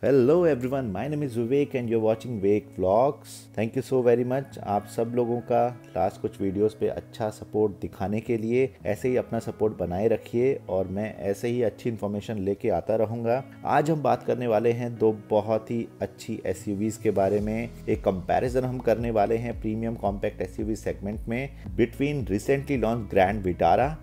Hello everyone, my name is Vivek and you are watching wake vlogs. Thank you so very much आप सब लोगों का last कुछ videos पे अच्छा सपोर्ट दिखाने के लिए। ऐसे ही अपना सपोर्ट बनाए रखिए और मैं ऐसे ही अच्छी इन्फॉर्मेशन लेके आता रहूँगा। आज हम बात करने वाले हैं दो बहुत ही अच्छी एसयूवीज़ के बारे में। एक कंपैरिजन हम करने वाले हैं प्रीमियम कॉम्पैक्ट एसयूवी सेगमेंट में between recently launch grand Vitara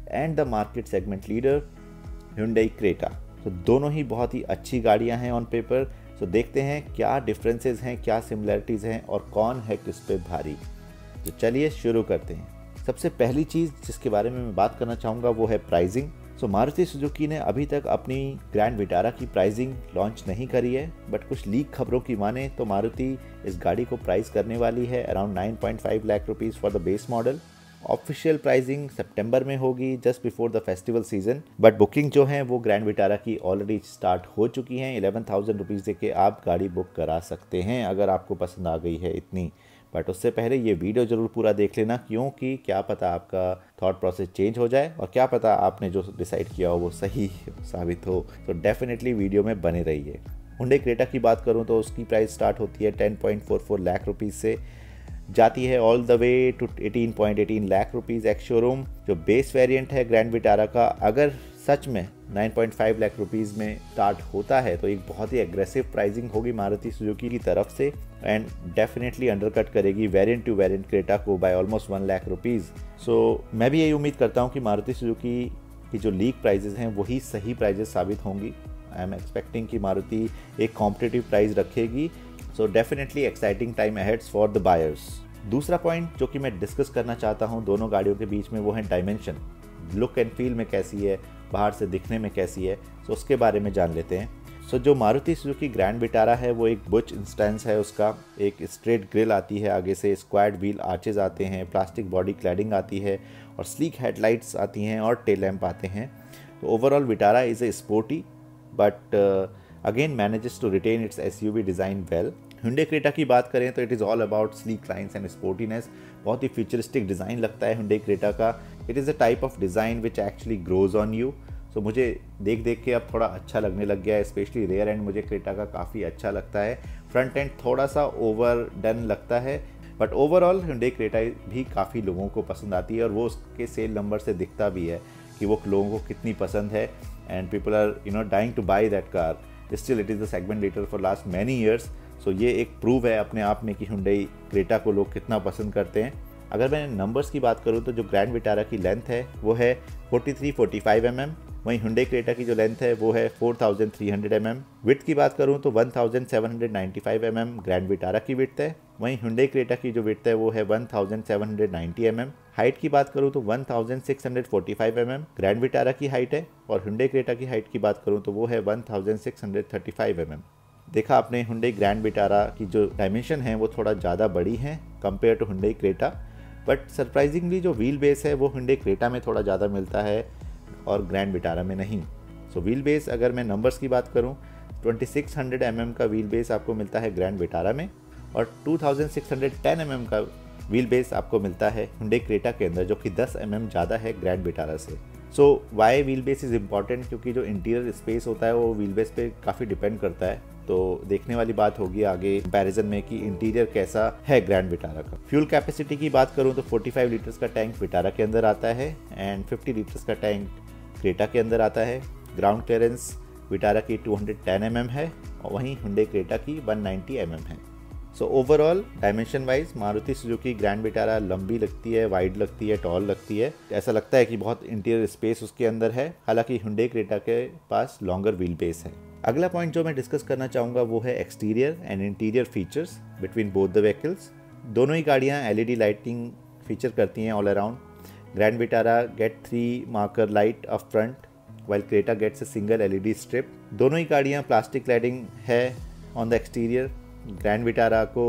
and the market segment leader Hyundai Creta. तो दोनों ही बहुत ही अच्छी गाड़ियां हैं ऑन पेपर। तो देखते हैं क्या डिफरेंसेस हैं, क्या सिमिलरिटीज़ हैं और कौन है किस पे भारी। तो चलिए शुरू करते हैं। सबसे पहली चीज़ जिसके बारे में मैं बात करना चाहूँगा वो है प्राइसिंग। सो मारुति सुजुकी ने अभी तक अपनी ग्रैंड विटारा की प्राइसिंग लॉन्च नहीं करी है, बट कुछ लीक खबरों की माने तो मारुति इस गाड़ी को प्राइस करने वाली है around 9.5 lakh rupees for the base model. Official pricing सितंबर में होगी just before the festival season, but booking जो है वो ग्रैंड विटारा की ऑलरेडी स्टार्ट हो चुकी हैं। 11,000 रुपीज़ देके आप गाड़ी बुक करा सकते हैं अगर आपको पसंद आ गई है इतनी। बट उससे पहले ये वीडियो ज़रूर पूरा देख लेना, क्योंकि क्या पता आपका थॉट प्रोसेस चेंज हो जाए और क्या पता आपने जो डिसाइड किया हो वो सही साबित हो। तो डेफिनेटली वीडियो में बने रहिए। Hyundai क्रेटा की बात करूँ तो उसकी प्राइस स्टार्ट होती है 10.44 लाख रुपीज़ से, जाती है all the way to 18.18 lakh rupees ex showroom. जो बेस वेरिएंट है ग्रैंड विटारा का, अगर सच में 9.5 लाख रुपीज़ में स्टार्ट होता है तो एक बहुत ही एग्रेसिव प्राइसिंग होगी मारुति सुजुकी की तरफ से एंड डेफिनेटली अंडरकट करेगी वेरिएंट टू वेरिएंट क्रेटा को बाय ऑलमोस्ट 1 लाख रुपीज़। सो मैं भी यही उम्मीद करता हूँ कि मारुति सुजुकी की जो लीक प्राइजेज़ हैं वही सही प्राइजेस साबित होंगी। आई एम एक्सपेक्टिंग कि मारुति एक कॉम्पिटिटिव प्राइस रखेगी। So definitely exciting time aheads for the buyers. दूसरा पॉइंट जो कि मैं डिस्कस करना चाहता हूँ दोनों गाड़ियों के बीच में वो है डायमेंशन। लुक एंड फील में कैसी है, बाहर से दिखने में कैसी है, सो उसके बारे में जान लेते हैं। सो जो मारुति सुजुकी ग्रैंड विटारा है वो एक बुच इंस्टेंस है उसका। एक स्ट्रेट ग्रिल आती है आगे से, स्क्वाड व्हील आर्चेज आते हैं, प्लास्टिक बॉडी क्लैडिंग आती है और स्लीक हेडलाइट्स आती हैं और टेल लैम्प आते हैं। तो overall Vitara is a sporty but again manages to retain its SUV design well. Hyundai Creta की बात करें तो it is all about sleek lines and sportiness. बहुत ही फ्यूचरिस्टिक डिज़ाइन लगता है Hyundai क्रेटा का। It is a type of design which actually grows on you. So मुझे देख देख के अब थोड़ा अच्छा लगने लग गया है। स्पेशली रेयर एंड मुझे क्रेटा का काफ़ी अच्छा लगता है। फ्रंट एंड थोड़ा सा ओवर डन लगता है, बट ओवरऑल Hyundai क्रेटा भी काफ़ी लोगों को पसंद आती है और वो उसके सेल नंबर से दिखता भी है कि वो लोगों को कितनी पसंद है and people are dying to buy that car. Still it is the segment leader for last many years. So ये एक प्रूव है अपने आप में कि Hyundai क्रेटा को लोग कितना पसंद करते हैं। अगर मैं नंबर्स की बात करूँ तो जो ग्रैंड विटारा की लेंथ है वो है 43-45 mm, वहीं Hyundai क्रेटा की जो लेंथ है वो है 4300 mm। विड्थ की बात करूँ तो 1795 mm ग्रैंड विटारा की विड्थ है, वहीं Hyundai क्रेटा की जो विड्थ है वो है 1790 mm। हाइट की बात करूँ तो 1645 mm ग्रैंड विटारा की हाइट है और Hyundai क्रेटा की हाइट की बात करूँ तो वो है 1635 mm। देखा आपने Hyundai ग्रैंड विटारा की जो डायमेंशन है वो थोड़ा ज़्यादा बड़ी है compare to Hyundai Creta, but surprisingly जो व्हील बेस है वो Hyundai क्रेटा में थोड़ा ज़्यादा मिलता है और ग्रैंड विटारा में नहीं। सो व्हील बेस अगर मैं नंबर्स की बात करूं 2600 mm का व्हील बेस आपको मिलता है ग्रैंड विटारा में और 2610 mm का व्हील बेस आपको मिलता है Hyundai क्रेटा के अंदर, जो कि 10 mm ज़्यादा है ग्रैंड विटारा से। So why wheel base is important, क्योंकि जो इंटीरियर स्पेस होता है वो व्हील बेस पे काफ़ी डिपेंड करता है। तो देखने वाली बात होगी आगे कंपैरिजन में कि इंटीरियर कैसा है ग्रैंड विटारा का। फ्यूल कैपेसिटी की बात करूं तो 45 लीटर्स का टैंक विटारा के अंदर आता है एंड 50 लीटर्स का टैंक क्रेटा के अंदर आता है। ग्राउंड क्लियरेंस विटारा की 210 mm है और वहीं Hyundai क्रेटा की 190 mm है। So overall dimension wise Maruti Suzuki grand Vitara लंबी लगती है, वाइड लगती है, टॉल लगती है। ऐसा लगता है कि बहुत इंटीरियर स्पेस उसके अंदर है, हालांकि Hyundai क्रेटा के पास लॉन्गर व्हील बेस है। अगला पॉइंट जो मैं डिस्कस करना चाहूँगा वो है exterior and interior features between both the vehicles. दोनों ही गाड़ियाँ LED लाइटिंग फीचर करती हैं all around. Grand Vitara get 3 marker light up front while Creta gets a single LED strip. दोनों ही गाड़ियाँ प्लास्टिक क्लैडिंग है on the exterior. Grand Vitara को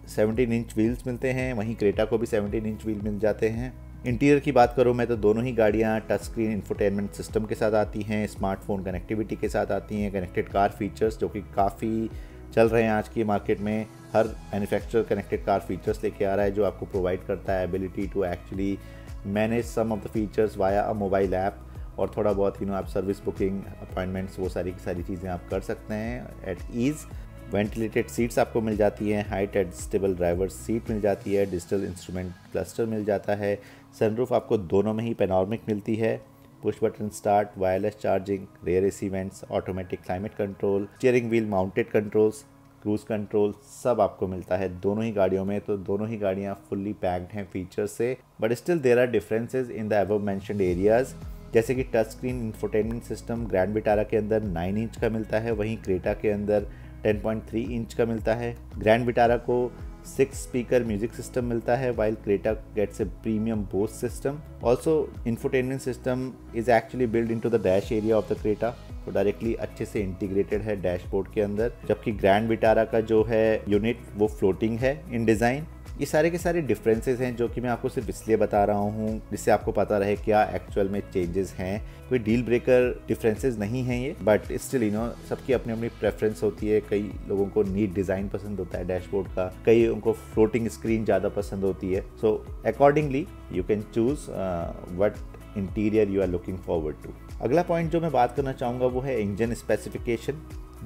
17 इंच व्हील्स मिलते हैं, वहीं क्रेटा को भी 17 इंच व्हील मिल जाते हैं। इंटीरियर की बात करूँ मैं तो दोनों ही गाड़ियाँ टच स्क्रीन इंफोटेनमेंट सिस्टम के साथ आती हैं, स्मार्टफोन कनेक्टिविटी के साथ आती हैं, कनेक्टेड कार फीचर्स जो कि काफ़ी चल रहे हैं आज की मार्केट में। हर मैन्युफैक्चरर कनेक्टेड कार फीचर्स लेके आ रहा है जो आपको प्रोवाइड करता है ability to actually manage some of the features via a mobile app और थोड़ा बहुत आप सर्विस बुकिंग, अपॉइंटमेंट्स, वो सारी की सारी चीज़ें आप कर सकते हैं एट ईज़। वेंटिलेटेड सीट्स आपको मिल जाती हैं, हाइट एडजस्टेबल ड्राइवर सीट मिल जाती है, डिजिटल इंस्ट्रूमेंट क्लस्टर मिल जाता है, सनरूफ आपको दोनों में ही पैनोरामिक मिलती है, push button start, wireless charging, rare AC vents, automatic climate control, steering wheel mounted controls, cruise control, सब आपको मिलता है दोनों ही गाड़ियों में। तो दोनों ही गाड़ियाँ फुल्ली पैक्ड हैं फीचर्स से, but still there are differences in the above mentioned areas, जैसे कि touch screen infotainment system grand Vitara के अंदर 9 इंच का मिलता है, वहीं क्रेटा के अंदर 10.3 इंच का मिलता है। ग्रैंड विटारा को 6 स्पीकर म्यूजिक सिस्टम मिलता है, while Creta gets a premium Bose system. Also, infotainment system is actually built into the dash area of the Creta, तो डायरेक्टली अच्छे से इंटीग्रेटेड है डैशबोर्ड के अंदर, जबकि ग्रैंड विटारा का जो है यूनिट वो फ्लोटिंग है इन डिज़ाइन। ये सारे के सारे डिफरेंसेस हैं जो कि मैं आपको सिर्फ इसलिए बता रहा हूँ जिससे आपको पता रहे क्या एक्चुअल में चेंजेस हैं। कोई डील ब्रेकर डिफरेंसेस नहीं हैं ये, बट स्टिल सबकी अपनी अपनी प्रेफरेंस होती है। कई लोगों को नीट डिज़ाइन पसंद होता है डैशबोर्ड का, कई उनको फ्लोटिंग स्क्रीन ज़्यादा पसंद होती है। So accordingly you can choose what interior you are looking forward to. अगला पॉइंट जो मैं बात करना चाहूँगा वो है इंजन स्पेसिफिकेशन।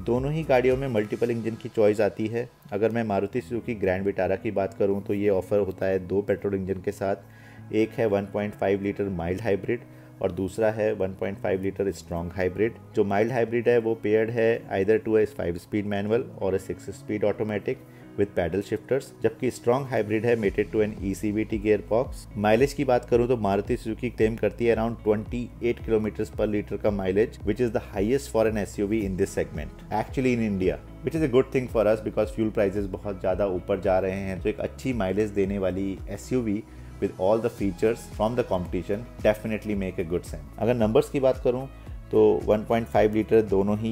दोनों ही गाड़ियों में मल्टीपल इंजन की चॉइस आती है। अगर मैं मारुति सुजुकी ग्रैंड विटारा की बात करूं तो ये ऑफ़र होता है 2 पेट्रोल इंजन के साथ। एक है 1.5 लीटर माइल्ड हाइब्रिड और दूसरा है 1.5 लीटर स्ट्रॉन्ग हाइब्रिड। जो माइल्ड हाइब्रिड है वो पेयर्ड है either to a 5 speed manual और a 6 speed automatic with paddle shifters, जबकि स्ट्रॉन्ग हाइब्रिड है mated to an ECVT gearbox. Mileage की बात करूं तो मारुति सुजुकी क्लेम करती है अराउंड 28 किलोमीटर पर लीटर का mileage, which is the highest for an SUV in this segment actually in India, which is a good thing for us because fuel prices बहुत ज़्यादा ऊपर जा रहे हैं। तो एक अच्छी माइलेज देने वाली SUV with all the features from the competition definitely make a good sense। अगर नंबर्स की बात करूं तो 1.5 लीटर दोनों ही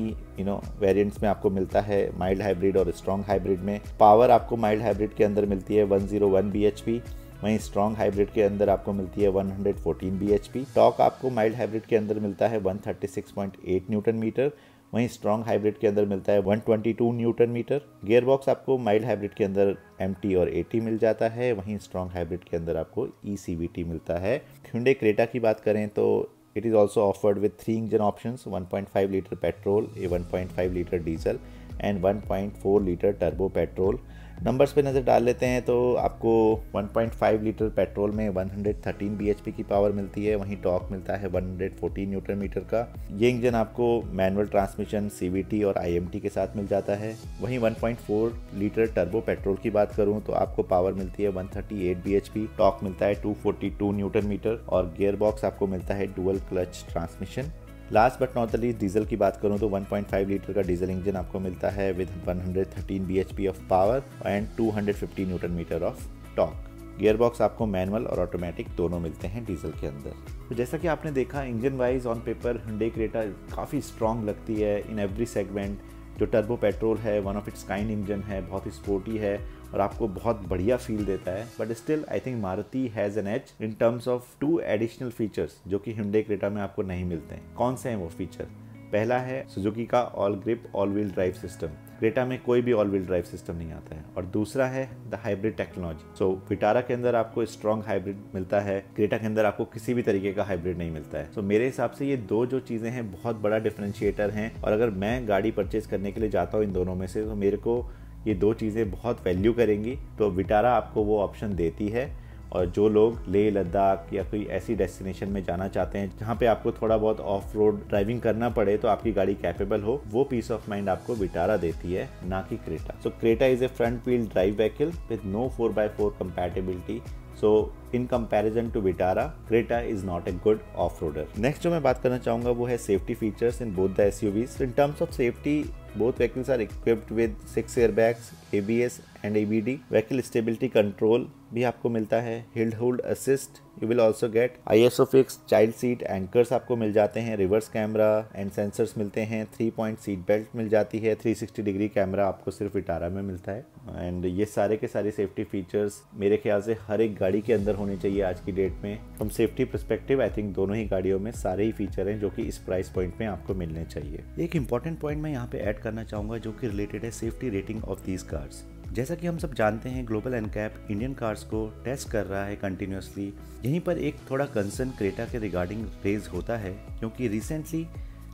वेरिएंट्स में आपको मिलता है, माइल्ड हाइब्रिड और स्ट्रॉन्ग हाइब्रिड में। पावर आपको माइल्ड हाइब्रिड के अंदर मिलती है 101 bhp, वहीं स्ट्रॉन्ग हाइब्रिड के अंदर आपको मिलती है 114 bhp। टॉर्क आपको माइल्ड हाइब्रिड के अंदर मिलता है 136.8 न्यूटन मीटर, वहीं स्ट्रॉन्ग हाइब्रिड के अंदर मिलता है 122 न्यूटन मीटर। गियर बॉक्स आपको माइल्ड हाइब्रिड के अंदर MT और AT मिल जाता है, वहीं स्ट्रॉन्ग हाइब्रिड के अंदर आपको ECVT मिलता है। Hyundai क्रेटा की बात करें तो it is also offered with 3 engine options, 1.5 liter petrol, a 1.5 liter diesel and 1.4 liter turbo petrol। Numbers पे नज़र डाल लेते हैं तो आपको 1.5 लीटर पेट्रोल में 113 bhp की पावर मिलती है, वहीं टॉर्क मिलता है 114 न्यूटन मीटर का। ये इंजन आपको मैनुअल ट्रांसमिशन, CVT और IMT के साथ मिल जाता है। वहीं 1.4 लीटर टर्बो पेट्रोल की बात करूं तो आपको पावर मिलती है 138 bhp, टॉर्क मिलता है 242 न्यूटन मीटर और गियर बॉक्स आपको मिलता है dual clutch transmission. Last but not the least diesel की बात करूं तो 1.5 लीटर का डीजल इंजन आपको मिलता है with 113 bhp of power and 250 newton metre of torque. Gearbox आपको मैनुअल और ऑटोमेटिक दोनों मिलते हैं डीजल के अंदर। तो जैसा कि आपने देखा engine wise on paper Hyundai Creta काफ़ी स्ट्रॉन्ग लगती है इन एवरी सेगमेंट। जो टर्बो पेट्रोल है one of its kind engine है, बहुत ही स्पोर्टी है और आपको बहुत बढ़िया फील देता है। But still I think Maruti has an edge in terms of 2 additional features जो कि Hyundai क्रेटा में आपको नहीं मिलते हैं। कौन से हैं वो फीचर? पहला है सुजुकी का all grip all wheel drive system, Creta में कोई भी ऑल व्हील ड्राइव सिस्टम नहीं आता है। और दूसरा है the hybrid technology. So Vitara के अंदर आपको स्ट्रॉन्ग हाइब्रिड मिलता है, क्रेटा के अंदर आपको किसी भी तरीके का हाइब्रिड नहीं मिलता है। सो मेरे हिसाब से ये दो जो चीज़ें हैं बहुत बड़ा डिफरेंशिएटर हैं, और अगर मैं गाड़ी परचेज करने के लिए जाता हूँ इन दोनों में से तो मेरे को ये दो चीज़ें बहुत वैल्यू करेंगी। तो विटारा आपको वो ऑप्शन देती है, और जो लोग लेह लद्दाख या कोई ऐसी डेस्टिनेशन में जाना चाहते हैं जहाँ पे आपको थोड़ा बहुत ऑफ रोड ड्राइविंग करना पड़े तो आपकी गाड़ी कैपेबल हो, वो पीस ऑफ माइंड आपको विटारा देती है, ना कि Creta. So Creta is a front wheel drive vehicle with no 4x4 compatibility. So in comparison to Vitara, Creta is not a good off roader. Next जो मैं बात करना चाहूँगा वो है safety features in both the SUVs। In terms of safety both vehicles are equipped with 6 airbags, ABS and ABD। Vehicle stability control भी आपको मिलता है, hill hold assist you will also get, ISOFIX child seat anchors आपको मिल जाते हैं, reverse camera and sensors मिलते हैं, 3 point seat belt मिल जाती है, 360 डिग्री कैमरा आपको सिर्फ विटारा में मिलता है। एंड ये सारे के सारे सेफ्टी फीचर्स मेरे ख्याल से हर एक गाड़ी के अंदर होने चाहिए आज की डेट में। From safety perspective I think दोनों ही गाड़ियों में सारे ही फीचर हैं जो कि इस प्राइस पॉइंट में आपको मिलने चाहिए। एक इंपॉर्टेंट पॉइंट मैं यहाँ पे ऐड करना चाहूँगा जो कि रिलेटेड है safety rating of these cars. जैसा कि हम सब जानते हैं, ग्लोबल एनकैप इंडियन कार्स को टेस्ट कर रहा है कंटिन्यूसली। यहीं पर एक थोड़ा कंसर्न क्रेटा के रिगार्डिंग रेज होता है, क्योंकि recently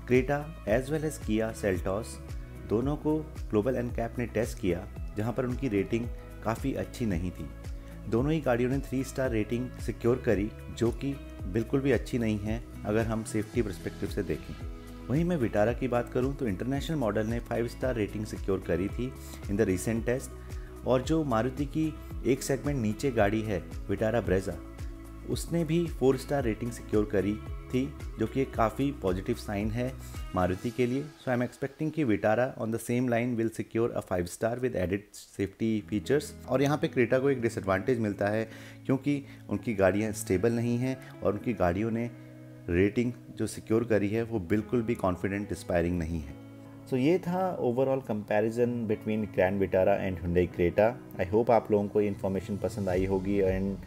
Creta as well as Kia Seltos दोनों को ग्लोबल एनकैप ने टेस्ट किया, जहां पर उनकी रेटिंग काफ़ी अच्छी नहीं थी। दोनों ही गाड़ियों ने 3 स्टार रेटिंग सिक्योर करी, जो कि बिल्कुल भी अच्छी नहीं है अगर हम सेफ्टी पर्सपेक्टिव से देखें। वहीं मैं विटारा की बात करूं तो इंटरनेशनल मॉडल ने 5 स्टार रेटिंग सिक्योर करी थी इन द रिसेंट टेस्ट, और जो मारुति की एक सेगमेंट नीचे गाड़ी है विटारा ब्रेजा, उसने भी 4 स्टार रेटिंग सिक्योर करी थी, जो कि एक काफ़ी पॉजिटिव साइन है मारुति के लिए। सो आई एम एक्सपेक्टिंग कि Vitara on the same line will secure a 5 star with added safety features. और यहाँ पे क्रेटा को एक डिसएडवांटेज मिलता है, क्योंकि उनकी गाड़ियाँ स्टेबल नहीं हैं और उनकी गाड़ियों ने रेटिंग जो सिक्योर करी है वो बिल्कुल भी कॉन्फिडेंट इंस्पायरिंग नहीं है। सो ये था overall comparison between grand Vitara and Hyundai Creta. I hope आप लोगों को इन्फॉर्मेशन पसंद आई होगी एंड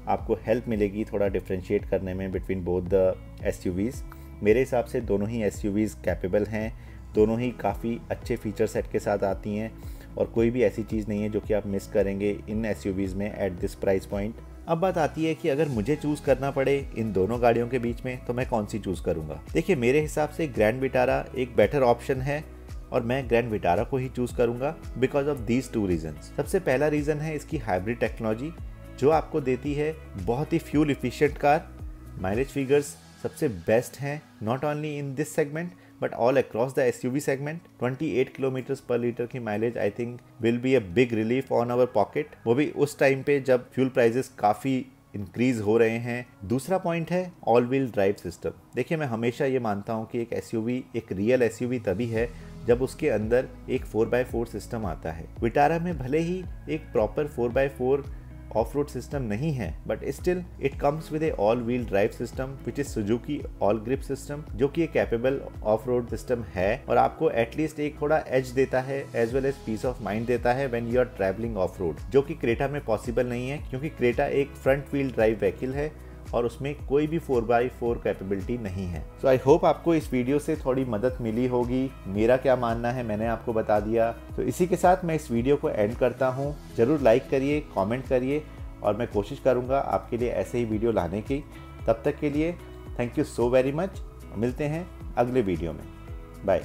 आपको हेल्प मिलेगी थोड़ा डिफ्रेंशिएट करने में बिटवीन बोथ द एसयूवीज़। मेरे हिसाब से दोनों ही एसयूवीज़ कैपेबल हैं, दोनों ही काफ़ी अच्छे फीचर सेट के साथ आती हैं और कोई भी ऐसी चीज़ नहीं है जो कि आप मिस करेंगे इन एसयूवीज़ में एट दिस प्राइस पॉइंट। अब बात आती है कि अगर मुझे चूज़ करना पड़े इन दोनों गाड़ियों के बीच में तो मैं कौन सी चूज़ करूँगा। देखिए, मेरे हिसाब से ग्रैंड विटारा एक बेटर ऑप्शन है और मैं ग्रैंड विटारा को ही चूज़ करूँगा बिकॉज ऑफ दीज 2 रीजन्स। सबसे पहला रीज़न है इसकी हाइब्रिड टेक्नोलॉजी, जो आपको देती है बहुत ही fuel efficient car. Mileage figures सबसे बेस्ट हैं, not only in this segment but all across the SUV segment. 28 kilometres per litre की mileage I think will be a big relief on our pocket, वो भी उस time पे जब fuel prices काफ़ी increase हो रहे हैं। दूसरा पॉइंट है ऑल व्हील ड्राइव सिस्टम। देखिए, मैं हमेशा ये मानता हूँ कि एक एसयूवी एक रियल एसयूवी तभी है जब उसके अंदर एक 4x4 सिस्टम आता है। विटारा में भले ही एक proper 4x4 of road system नहीं है, but still it comes with A all wheel drive system which is Suzuki all grip system, जो कि एक कैपेबल ऑफ रोड सिस्टम है और आपको एटलीस्ट एक थोड़ा एज देता है as well as peace of mind देता है when you are travelling off road, जो कि क्रेटा में पॉसिबल नहीं है, क्योंकि क्रेटा एक फ्रंट व्हील ड्राइव व्हीकल है और उसमें कोई भी 4x4 कैपेबिलिटी नहीं है। सो आई होप आपको इस वीडियो से थोड़ी मदद मिली होगी। मेरा क्या मानना है मैंने आपको बता दिया। तो इसी के साथ मैं इस वीडियो को एंड करता हूँ। ज़रूर लाइक करिए, कमेंट करिए और मैं कोशिश करूँगा आपके लिए ऐसे ही वीडियो लाने की। तब तक के लिए thank you so very much. मिलते हैं अगले वीडियो में। बाय।